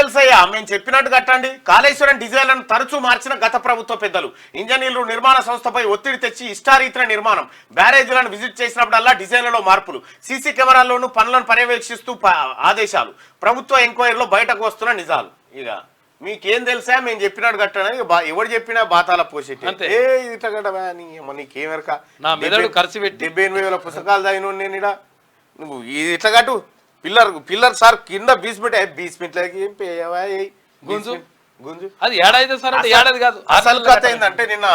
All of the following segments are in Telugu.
తెలుసయ్యా, మేము చెప్పినట్టు కట్టండి. కాళేశ్వరం డిజైన్లను తరచూ మార్చిన గత ప్రభుత్వ పెద్దలు. ఇంజనీర్లు నిర్మాణ సంస్థపై ఒత్తిడి తెచ్చి ఇష్టారీతిన నిర్మాణం. బ్యారేజీలను విజిట్ చేసినప్పుడల్లా డిజైన్లలో మార్పులు. సీసీ కెమెరాల్లోనూ పనులను పర్యవేక్షిస్తూ ఆదేశాలు. ప్రభుత్వ ఎంక్వైరీలో బయటకు వస్తున్న నిజాలు. ఇక మీకేం తెలుసా, మేము చెప్పినట్టు కట్టని ఎవరు చెప్పినా బాతాల పోసేటి. ఇట్లా కట్టవా నీకేమెరక, 78,000 పుస్తకాలు చదివిన నేను ఇడ. నువ్వు ఇది ఇట్లా కట్టు. పిల్లర్ సార్ కింద బీస్మెంట్లకి ఏం గుంజు గుంజు అది ఏడాది సార్, ఏడాది కాదు. అసలు కథ ఏంటంటే నిన్న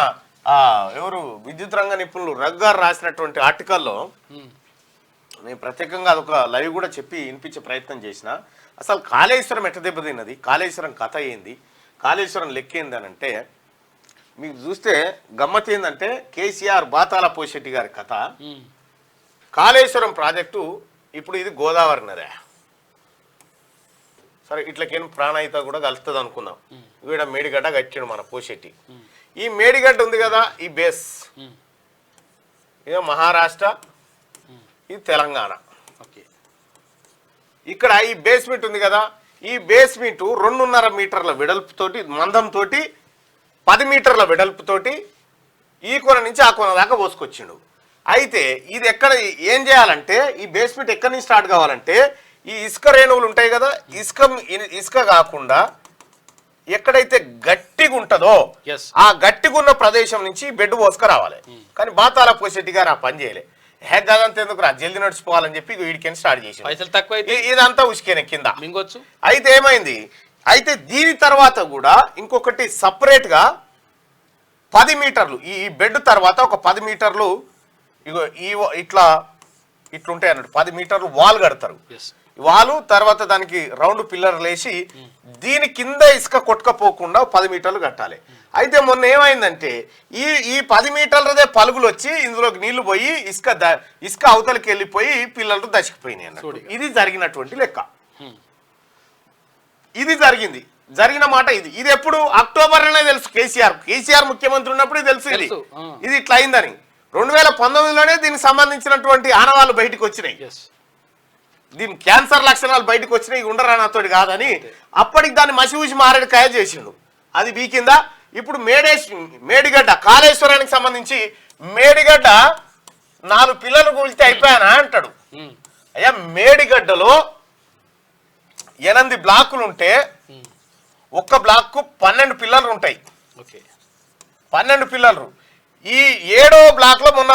ఎవరు విద్యుత్ రంగ నిపుణులు రగ్గారు రాసినటువంటి ఆర్టికల్లో నేను ప్రత్యేకంగా అదొక లైవ్ కూడా చెప్పి వినిపించే ప్రయత్నం చేసిన. అసలు కాళేశ్వరం ఎట్ట దెబ్బతిన్నది, కాళేశ్వరం కథ ఏంది, కాళేశ్వరం లెక్క ఏంది అని అంటే మీకు చూస్తే గమ్మత్ ఏంటంటే కేసీఆర్ బాతాల పోషెట్టి గారి కథ. కాళేశ్వరం ప్రాజెక్టు ఇప్పుడు ఇది గోదావరి నదే సరే, ఇట్లకేం ప్రాణాయిత కూడా కలుస్తుంది అనుకుందాం. వీడ మేడిగడ్డ కట్టాడు మన పోషెట్టి. ఈ మేడిగడ్డ ఉంది కదా, ఈ బేస్ ఇక మహారాష్ట్ర, ఇది తెలంగాణ. ఇక్కడ ఈ బేస్మెంట్ ఉంది కదా, ఈ బేస్మెంట్ 2.5 మీటర్ల వెడల్పుతోటి మందంతో 10 మీటర్ల వెడల్పుతోటి ఈ కొన నుంచి ఆ కొన దాకా పోసుకొచ్చిండు. అయితే ఇది ఎక్కడ ఏం చేయాలంటే ఈ బేస్మెంట్ ఎక్కడి నుంచి స్టార్ట్ కావాలంటే ఈ ఇసుక రేణువులు ఉంటాయి కదా, ఇసుక కాకుండా ఎక్కడైతే గట్టిగా ఉంటుందో ఆ గట్టిగా ఉన్న ప్రదేశం నుంచి బెడ్ పోసుక రావాలి. కానీ బాతాల పోషెట్టి గారు ఆ పని చేయలే. హెగ్గదంతా ఎందుకు రా, జల్దీ నడిచిపోవాలని చెప్పి వీడికని స్టార్ట్ చేసి ఇదంతా ఉసుకేనే కింద. అయితే ఏమైంది, అయితే దీని తర్వాత కూడా ఇంకొకటి సపరేట్ గా 10 మీటర్లు ఈ బెడ్ తర్వాత ఒక 10 మీటర్లు ఇగో ఇట్లుంటాయి అన్నట్టు 10 మీటర్లు వాల్ కడతారు. వాలు తర్వాత దానికి రౌండ్ పిల్లర్లు వేసి దీని కింద ఇసుక కొట్టుకపోకుండా 10 మీటర్లు కట్టాలి. అయితే మొన్న ఏమైందంటే ఈ 10 మీటర్లదే పలుగులు వచ్చి ఇందులోకి నీళ్లు పోయి ఇసుక అవతలకి వెళ్ళిపోయి పిల్లలు దశకిపోయినాయి అన్నట్టు. ఇది జరిగినటువంటి లెక్క. ఇది జరిగిన మాట ఇది ఎప్పుడు అక్టోబర్లోనే తెలుసు. కేసీఆర్ ముఖ్యమంత్రి ఉన్నప్పుడు తెలుసు ఇది ఇట్లా అయిందని. 2019లోనే దీనికి సంబంధించినటువంటి ఆనవాళ్ళు బయటకు వచ్చినాయి. దీని క్యాన్సర్ లక్షణాలు బయటకు వచ్చినాయి, ఉండరా నాతోటి కాదని. అప్పటికి దాన్ని మసిఊసి మారేడుకాయ చేసిండు. అది బీకిందా. ఇప్పుడు మేడిగడ్డ కాళేశ్వరానికి సంబంధించి మేడిగడ్డ 4 పిల్లలు కూల్చితే అయిపోయానా అంటాడు. అయ్యా మేడిగడ్డలో 8 బ్లాకులు ఉంటే ఒక్క బ్లాక్ 12 పిల్లలు ఉంటాయి. 12 పిల్లలు. ఈ 7వ బ్లాక్ లో మొన్న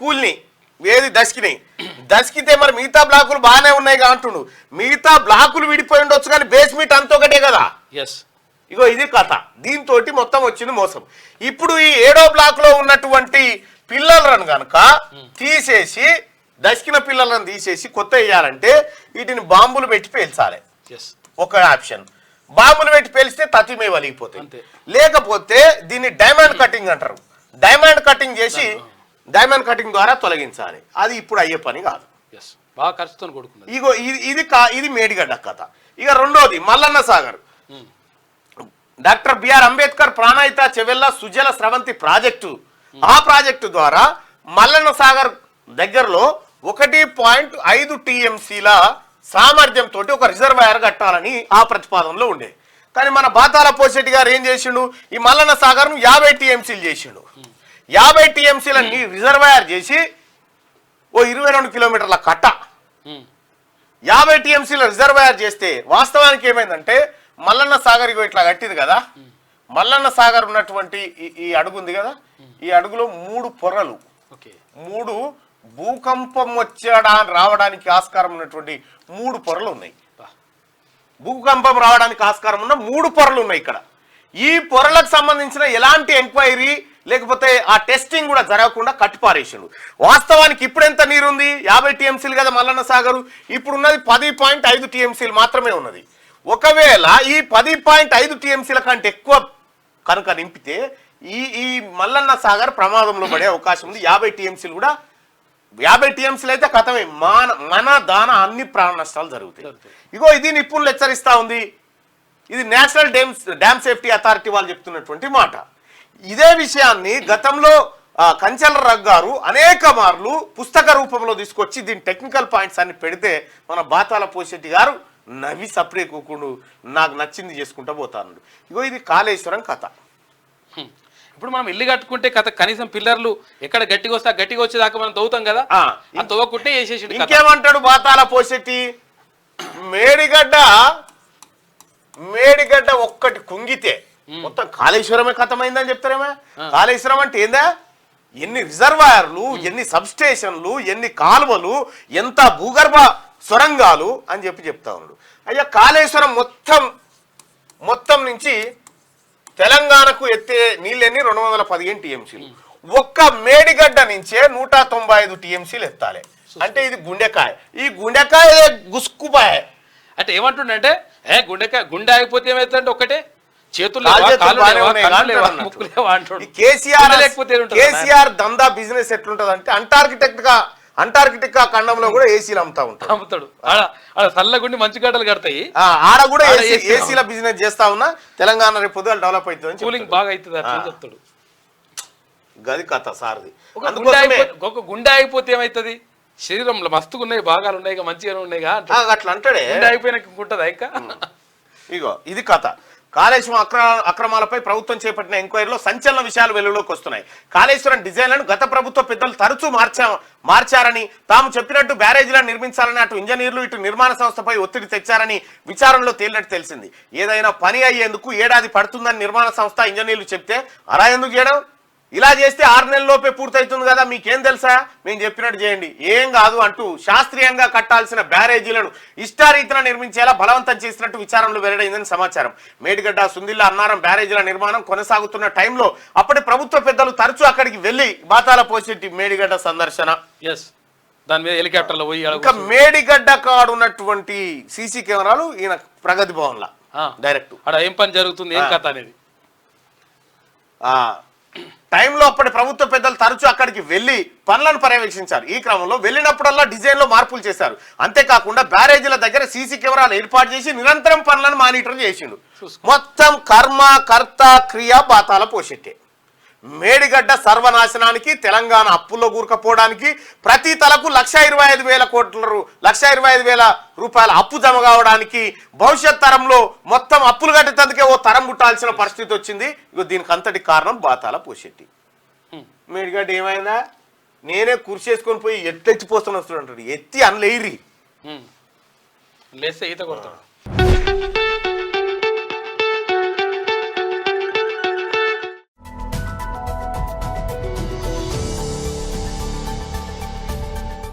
కూల్ని ఏది దశకితే మరి మిగతా బ్లాకులు బాగానే ఉన్నాయి అంటుండు. మిగతా బ్లాకులు విడిపోయి ఉండొచ్చు కానీ బేస్మెంట్ అంత ఒకటే కదా. ఇగో ఇది కథ. దీంతో మొత్తం వచ్చింది మోసం. ఇప్పుడు ఈ 7వ బ్లాక్ లో ఉన్నటువంటి పిల్లలను కనుక తీసేసి దశకిన పిల్లలను తీసేసి కొత్త వేయాలంటే వీటిని బాంబులు పెట్టి పేల్చాలి. ఒక ఆప్షన్. బాంబులు పెట్టి పేలిస్తే తతిమే వలిగిపోతాయి. లేకపోతే దీన్ని డైమండ్ కటింగ్ అంటారు. డైమండ్ కటింగ్ చేసి డైమండ్ కటింగ్ ద్వారా తొలగించాలి. అది ఇప్పుడు అయ్యే పని కాదు. ఇగో ఇది మేడిగడ్డ కథ. ఇక రెండోది Mallanna Sagar. Doctor BR Ambedkar ప్రాణాయిత Chevella Sujala Sravanthi project. ఆ ప్రాజెక్టు ద్వారా మల్లన్న సాగర్ దగ్గరలో 1.5 టీఎంసీల సామర్థ్యంతో ఒక రిజర్వాయర్ కట్టాలని ఆ ప్రతిపాదనలో ఉండే. కానీ మన బాతాల పోషెట్టి గారు ఏం చేసిండు, ఈ మల్లన్న సాగర్ను 50 టీఎంసీలు చేసిండు. 50 టీఎంసీల రిజర్వాయర్ చేసి ఓ 22 కిలోమీటర్ల కట్ట 50 టీఎంసీల రిజర్వాయర్ చేస్తే వాస్తవానికి ఏమైందంటే మల్లన్న సాగర్ ఇట్లా కట్టింది కదా, మల్లన్న సాగర్ ఉన్నటువంటి ఈ అడుగు ఉంది కదా, ఈ అడుగులో 3 పొరలు, 3 భూకంపం రావడానికి ఆస్కారం ఉన్నటువంటి 3 పొరలు ఉన్నాయి. భూకంపం రావడానికి ఆస్కారం ఉన్న 3 పొరలు ఉన్నాయి ఇక్కడ. ఈ పొరలకు సంబంధించిన ఎలాంటి ఎంక్వైరీ లేకపోతే ఆ టెస్టింగ్ కూడా జరగకుండా కట్టిపారేసిండు. వాస్తవానికి ఇప్పుడు ఎంత నీరుంది, 50 టీఎంసీలు కదా మల్లన్న సాగరు. ఇప్పుడు ఉన్నది 10.5 టీఎంసీలు మాత్రమే ఉన్నది. ఒకవేళ ఈ 10.5 టీఎంసీల కంటే ఎక్కువ కనుక నింపితే ఈ మల్లన్న సాగర్ ప్రమాదంలో పడే అవకాశం ఉంది. 50 టీఎంసీలు కూడా 50 టీఎంసీలు అయితే కథమే, మన దాన అన్ని ప్రాణ నష్టాలు జరుగుతాయి. ఇగో ఇది నిపుణులు హెచ్చరిస్తా ఉంది. ఇది నేషనల్ డ్యామ్ సేఫ్టీ అథారిటీ వాళ్ళు చెప్తున్నటువంటి మాట. ఇదే విషయాన్ని గతంలో కంచెల రగ్గారు అనేక మార్లు పుస్తక రూపంలో తీసుకొచ్చి దీని టెక్నికల్ పాయింట్స్ అన్ని పెడితే మన బాతాల పోషెట్టి గారు నవ్వి సపరే కూకుండు నాకు నచ్చింది చేసుకుంటా పోతాను. ఇగో ఇది కాళేశ్వరం కథ. ఇప్పుడు మనం ఇల్లు కట్టుకుంటే కథ కనీసం పిల్లర్లు ఎక్కడ గట్టిగా వస్తే గట్టిగా వచ్చేదాకా మనం తవ్వుతాం కదా, ఆ తవ్వకుంటే వేసేసి. ఇంకేమంటాడు బాతాల పోసెట్టి, మేడిగడ్డ ఒక్కటి కుంగితే మొత్తం కాళేశ్వరమే కథమైందని చెప్తారేమో. కాళేశ్వరం అంటే ఏందా, ఎన్ని రిజర్వాయర్లు, ఎన్ని సబ్ స్టేషన్లు, ఎన్ని కాలువలు, ఎంత భూగర్భ సొరంగాలు అని చెప్తా ఉన్నాడు. అయ్యా కాళేశ్వరం మొత్తం నుంచి తెలంగాణకు ఎత్తే నీళ్ళని 215 టీఎంసీలు. ఒక్క మేడిగడ్డ నుంచే 195 టీఎంసీలు ఎత్తాలి. అంటే ఇది గుండెకాయ. ఈ గుండెకాయ గుస్కుపాయ అంటే ఏమంటుండే, గుండె ఆగిపోతే ఏమైతుందంటే ఒకటే చేతులు కేసీఆర్ దందా బిజినెస్ ఎట్లుంటది అంటే అంటార్కిటికా ఖండంలో కూడా ఏసీలు అమ్ముతాడు. చల్లగుండి మంచి గడ్డలు కడతాయి, ఆడ కూడా ఏసీల బిజినెస్ చేస్తా ఉన్నా. తెలంగాణ రేపు పొద్దుగా డెవలప్ అవుతుంది, కూలింగ్ బాగా అవుతుంది అట్లా చెప్తాడు. గది కథ సార్ది. ఒక గుండె ఆగిపోతే ఏమైతుంది, శరీరంలో మస్తుగా ఉన్నాయి, భాగాలు ఉన్నాయి, మంచిగా ఉన్నాయి అట్లా అంటాడే. గుండె ఆగిపోయినాక ఉంటుందా ఇంకా. ఇగో ఇది కథ. కాళేశ్వరం అక్రమాలపై ప్రభుత్వం చేపట్టిన ఎంక్వైరీలో సంచలన విషయాలు వెలుగులోకి వస్తున్నాయి. కాళేశ్వరం డిజైన్లను గత ప్రభుత్వ పెద్దలు తరచూ మార్చారని, తాము చెప్పినట్టు బ్యారేజీలను నిర్మించాలని అటు ఇంజనీర్లు ఇటు నిర్మాణ సంస్థపై ఒత్తిడి తెచ్చారని విచారణలో తేలినట్టు తెలిసింది. ఏదైనా పని అయ్యేందుకు ఏడాది పడుతుందని నిర్మాణ సంస్థ ఇంజనీర్లు చెప్తే అలా ఎందుకు చేయడం, ఇలా చేస్తే 6 నెలల్లోపే పూర్తవుతుంది కదా, మీకేం తెలుసా, మేము చెప్పినట్టు చేయండి, ఏం కాదు అంటూ శాస్త్రీయంగా కట్టాల్సిన బ్యారేజీలను ఇష్టారీతిన నిర్మించేలా బలవంతం చేసినట్టు విచారణలో వెల్లడైందని సమాచారం. మేడిగడ్డ, సుందిల్ల, అన్నారం బ్యారేజీల నిర్మాణం కొనసాగుతున్న టైంలో అప్పటి ప్రభుత్వ పెద్దలు తరచూ అక్కడికి వెళ్లి బాతాల పోసెట్టి మేడిగడ్డ సందర్శన, దాని మీద హెలికాప్టర్లో పోయి ఇంకా మేడిగడ్డ కాడున్నటువంటి సీసీ కెమెరాలు ఈయన ప్రగతి భవన్ లా డైరెక్ట్ అక్కడ ఏం పని జరుగుతుంది, ఏం కథ అనేది టైంలో అప్పటి ప్రభుత్వ పెద్దలు తరచూ అక్కడికి వెళ్లి పనులను పర్యవేక్షించారు. ఈ క్రమంలో వెళ్ళినప్పుడల్లా డిజైన్ లో మార్పులు చేశారు. అంతేకాకుండా బ్యారేజీల దగ్గర సీసీ కెమెరాలు ఏర్పాటు చేసి నిరంతరం పనులను మానిటర్ చేసిండు. మొత్తం కర్మ కర్త క్రియ బాతాల పోషెట్టే. మేడిగడ్డ సర్వనాశనానికి, తెలంగాణ అప్పుల్లో కూరుకపోవడానికి, ప్రతి తలకు 1,25,000 రూపాయల అప్పు జమ కావడానికి, భవిష్యత్ తరంలో మొత్తం అప్పులు కట్టేందుకే ఓ తరం పుట్టాల్సిన పరిస్థితి వచ్చింది. ఇగో దీనికి అంతటి కారణం బాతాల పోషెట్టి. మేడిగడ్డ ఏమైందా, నేనే కుర్చేసుకొని పోయి ఎత్తెచ్చిపోతాను వస్తుంటాడు, ఎత్తి అనలేరి లేస్తే ఈత కొడతాడు.